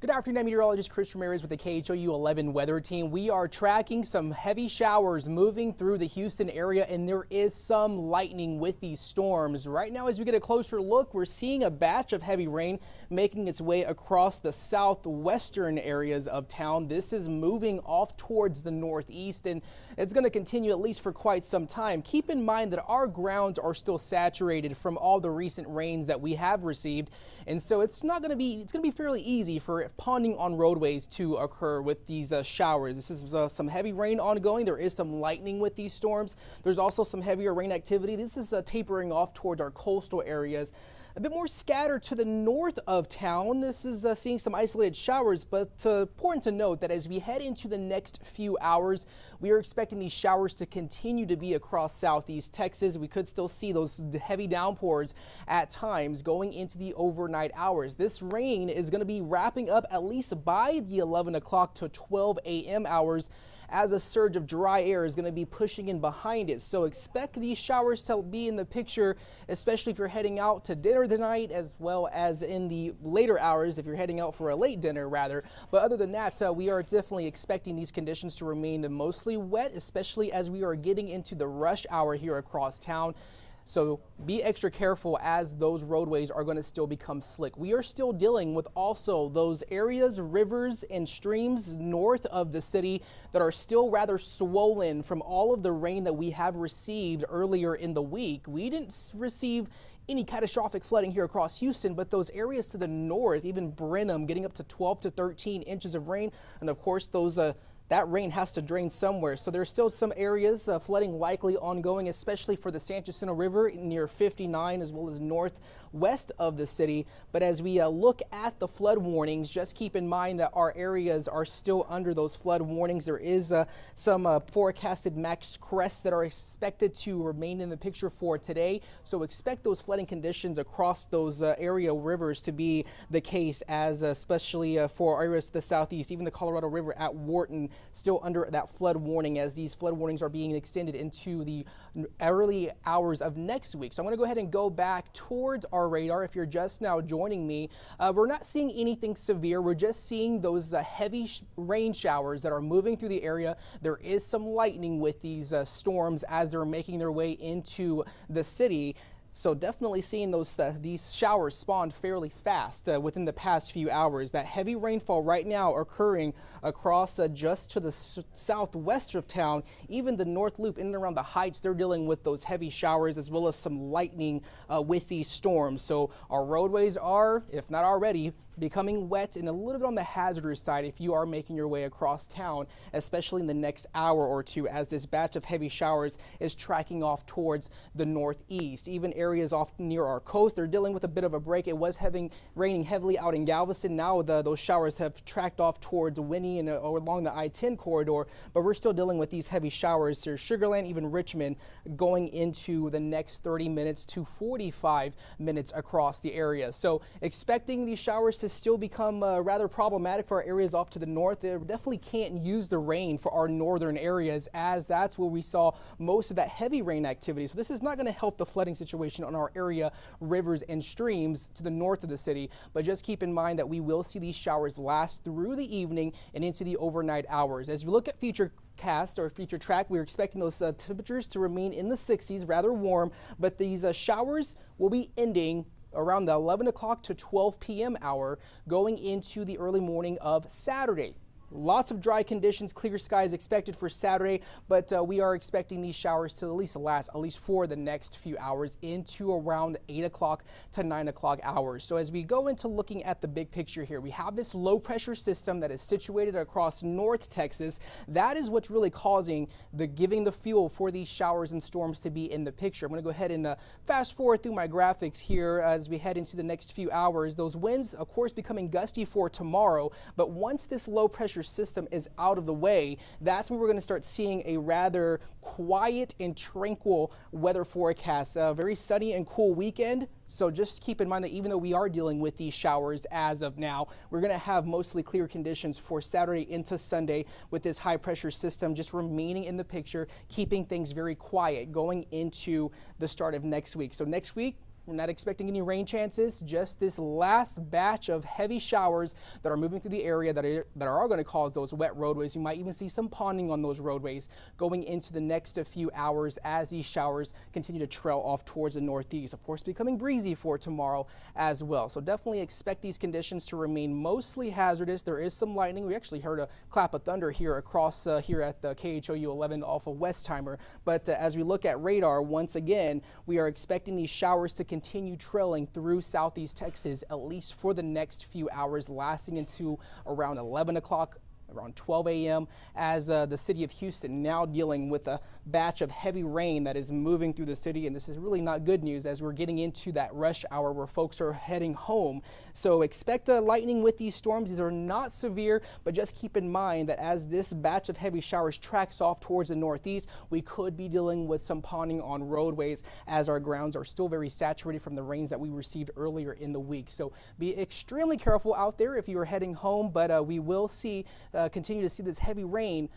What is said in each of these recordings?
Good afternoon, Meteorologist Chris Ramirez with the KHOU 11 weather team. We are tracking some heavy showers moving through the Houston area, and there is some lightning with these storms. Right now, as we get a closer look, we're seeing a batch of heavy rain making its way across the southwestern areas of town. This is moving off towards the northeast, and it's going to continue at least for quite some time. Keep in mind that our grounds are still saturated from all the recent rains that we have received, and so it's going to be fairly easy for ponding on roadways to occur with these showers. This is some heavy rain ongoing. There is some lightning with these storms. There's also some heavier rain activity. This is tapering off towards our coastal areas. A bit more scattered to the north of town. This is seeing some isolated showers, but important to note that as we head into the next few hours, we are expecting these showers to continue to be across southeast Texas. We could still see those heavy downpours at times going into the overnight hours. This rain is going to be wrapping up at least by the 11 o'clock to 12 a.m. hours, as a surge of dry air is going to be pushing in behind it. So expect these showers to be in the picture, especially if you're heading out to dinner tonight, as well as in the later hours if you're heading out for a late dinner rather. But other than that, we are definitely expecting these conditions to remain mostly wet, especially as we are getting into the rush hour here across town. So be extra careful as those roadways are going to still become slick. We are still dealing with also those areas, rivers and streams north of the city that are still rather swollen from all of the rain that we have received earlier in the week. We didn't receive any catastrophic flooding here across Houston, but those areas to the north, even Brenham, getting up to 12 to 13 inches of rain. And of course, those that rain has to drain somewhere. So there's still some areas flooding likely ongoing, especially for the San Jacinto River near 59 as well as northwest of the city. But as we look at the flood warnings, just keep in mind that our areas are still under those flood warnings. There is some forecasted max crests that are expected to remain in the picture for today. So expect those flooding conditions across those area rivers to be the case, as especially for areas to the southeast, even the Colorado River at Wharton still under that flood warning, as these flood warnings are being extended into the early hours of next week. So I'm going to go ahead and go back towards our radar. If you're just now joining me, we're not seeing anything severe. We're just seeing those heavy rain showers that are moving through the area. There is some lightning with these storms as they're making their way into the city. So definitely seeing these showers spawn fairly fast within the past few hours. That heavy rainfall right now occurring across just to the southwest of town. Even the North Loop in and around the Heights, they're dealing with those heavy showers as well as some lightning with these storms. So our roadways are, if not already, becoming wet and a little bit on the hazardous side if you are making your way across town, especially in the next hour or two, as this batch of heavy showers is tracking off towards the northeast. Even areas off near our coast, they're dealing with a bit of a break. It was raining heavily out in Galveston. Now those showers have tracked off towards Winnie and along the I-10 corridor, but we're still dealing with these heavy showers here. Sugar Land, even Richmond, going into the next 30 minutes to 45 minutes across the area. So expecting these showers to still become rather problematic for our areas off to the north. They definitely can't use the rain for our northern areas, as that's where we saw most of that heavy rain activity. So this is not going to help the flooding situation on our area rivers and streams to the north of the city. But just keep in mind that we will see these showers last through the evening and into the overnight hours. As we look at future track, we're expecting those temperatures to remain in the 60s, rather warm, but these showers will be ending around the 11 o'clock to 12 p.m. hour going into the early morning of Saturday. Lots of dry conditions, clear skies expected for Saturday, but we are expecting these showers to at least for the next few hours into around 8 o'clock to 9 o'clock hours. So as we go into looking at the big picture here, we have this low pressure system that is situated across North Texas. That is what's really causing giving the fuel for these showers and storms to be in the picture. I'm going to go ahead and fast forward through my graphics here as we head into the next few hours. Those winds, of course, becoming gusty for tomorrow, but once this low pressure system is out of the way, that's when we're going to start seeing a rather quiet and tranquil weather forecast. A very sunny and cool weekend. So just keep in mind that even though we are dealing with these showers as of now, we're going to have mostly clear conditions for Saturday into Sunday with this high pressure system just remaining in the picture, keeping things very quiet going into the start of next week. So next week, We're not expecting any rain chances, just this last batch of heavy showers that are moving through the area that are going to cause those wet roadways. You might even see some ponding on those roadways going into the next few hours as these showers continue to trail off towards the northeast. Of course, becoming breezy for tomorrow as well. So definitely expect these conditions to remain mostly hazardous. There is some lightning. We actually heard a clap of thunder here across here at the KHOU 11 off of Westheimer. But as we look at radar, once again, we are expecting these showers to continue trailing through southeast Texas, at least for the next few hours, lasting into around 11 o'clock. Around 12 a.m. as the city of Houston now dealing with a batch of heavy rain that is moving through the city. And this is really not good news as we're getting into that rush hour where folks are heading home. So expect lightning with these storms. These are not severe, but just keep in mind that as this batch of heavy showers tracks off towards the northeast, we could be dealing with some ponding on roadways as our grounds are still very saturated from the rains that we received earlier in the week. So be extremely careful out there if you are heading home, but we will continue to see this heavy rain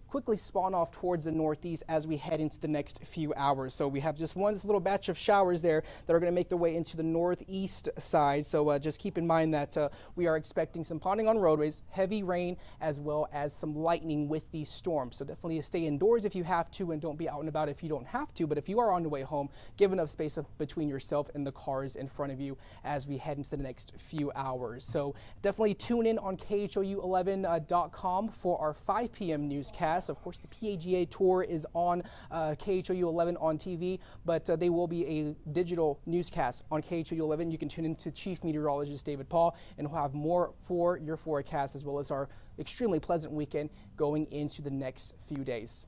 quickly spawn off towards the northeast as we head into the next few hours. So we have just one little batch of showers there that are going to make their way into the northeast side. So just keep in mind that we are expecting some ponding on roadways, heavy rain, as well as some lightning with these storms. So definitely stay indoors if you have to, and don't be out and about if you don't have to. But if you are on the way home, give enough space between yourself and the cars in front of you as we head into the next few hours. So definitely tune in on KHOU11.com for our 5 p.m. newscast. Of course, the PAGA tour is on KHOU 11 on TV, but they will be a digital newscast on KHOU 11. You can tune in to Chief Meteorologist David Paul, and we'll have more for your forecast as well as our extremely pleasant weekend going into the next few days.